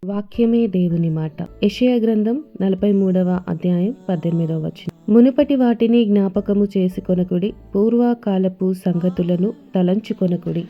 వాక్యమే దేవుని మాట. యెషయా గ్రంథం 43వ అధ్యాయం 18వ వచనం. మునుపటి వాటిని జ్ఞాపకము చేసుకొనకుడి, పూర్వకాలపు సంగతులను తలంచుకొనకుడి.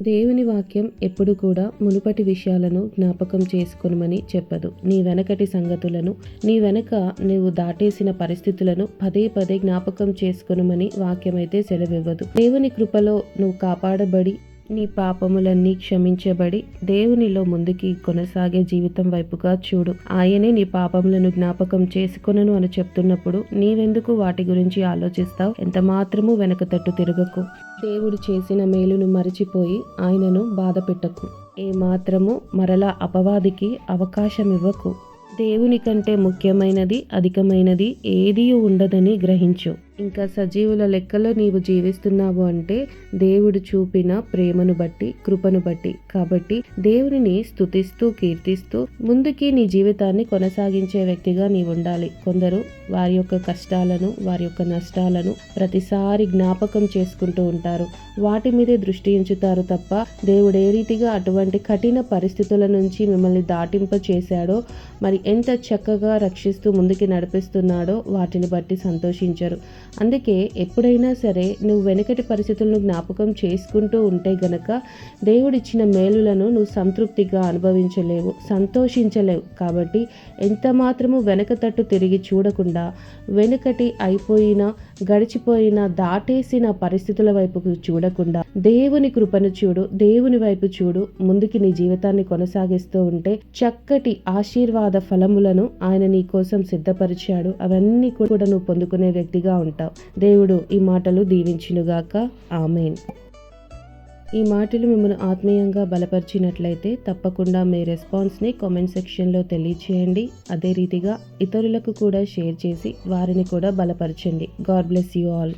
దేవుని వాక్యం ఎప్పుడు కూడా మునుపటి విషయాలను జ్ఞాపకం చేసుకొనమని చెప్పదు. నీ వెనకటి సంగతులను, నీ వెనక నువ్వు దాటేసిన పరిస్థితులను పదే పదే జ్ఞాపకం చేసుకొనమని వాక్యమైతే సెలవివ్వదు. దేవుని కృపలో నువ్వు కాపాడబడి, నీ పాపములన్నీ క్షమించబడి దేవునిలో ముందుకి కొనసాగే జీవితం వైపుగా చూడు. ఆయనే నీ పాపములను జ్ఞాపకం చేసుకొనను అని చెప్తున్నప్పుడు నీవెందుకు వాటి గురించి ఆలోచిస్తావు? ఎంత మాత్రము వెనక తట్టు తిరగకు. దేవుడు చేసిన మేలును మరిచిపోయి ఆయనను బాధ పెట్టకు. ఏ మాత్రము మరలా అపవాదికి అవకాశం ఇవ్వకు. దేవుని కంటే ముఖ్యమైనది, అధికమైనది ఏదీ ఉండదని గ్రహించు. ఇంకా సజీవుల లెక్కలో నీవు జీవిస్తున్నావు అంటే దేవుడు చూపిన ప్రేమను బట్టి, కృపను బట్టి. కాబట్టి దేవునిని స్తుతిస్తూ, కీర్తిస్తూ ముందుకి నీ జీవితాన్ని కొనసాగించే వ్యక్తిగా నీవు ఉండాలి. కొందరు వారి యొక్క కష్టాలను, వారి యొక్క నష్టాలను ప్రతిసారి జ్ఞాపకం చేసుకుంటూ ఉంటారు. వాటి మీదే దృష్టి ఉంచుతారు తప్ప దేవుడు ఏ రీతిగా అటువంటి కఠిన పరిస్థితుల నుంచి మిమ్మల్ని దాటింప చేశాడో, మరి ఎంత చక్కగా రక్షిస్తూ ముందుకి నడిపిస్తున్నాడో వాటిని బట్టి సంతోషించరు. అందుకే ఎప్పుడైనా సరే నువ్వు వెనకటి పరిస్థితులను జ్ఞాపకం చేసుకుంటూ ఉంటే గనక దేవుడిచ్చిన మేలులను నువ్వు సంతృప్తిగా అనుభవించలేవు, సంతోషించలేవు. కాబట్టి ఎంత మాత్రము వెనక తట్టు తిరిగి చూడకుండా, వెనుకటి అయిపోయిన, గడిచిపోయిన, దాటేసిన పరిస్థితుల వైపుకు చూడకుండా దేవుని కృపను చూడు, దేవుని వైపు చూడు. ముందుకి నీ జీవితాన్ని కొనసాగిస్తూ ఉంటే చక్కటి ఆశీర్వాద ఫలములను ఆయన నీ కోసం సిద్ధపరిచాడు. అవన్నీ కూడా నువ్వు పొందుకునే వ్యక్తిగా ఉంటావు. దేవుడు ఈ మాటలు దీవించునుగాక. ఆమేన్. ఈ మాటలు మిమ్మల్ని ఆత్మీయంగా బలపరిచినట్లయితే తప్పకుండా మీ రెస్పాన్స్ని కామెంట్ సెక్షన్లో తెలియచేయండి. అదే రీతిగా ఇతరులకు కూడా షేర్ చేసి వారిని కూడా బలపరచండి. God bless you all.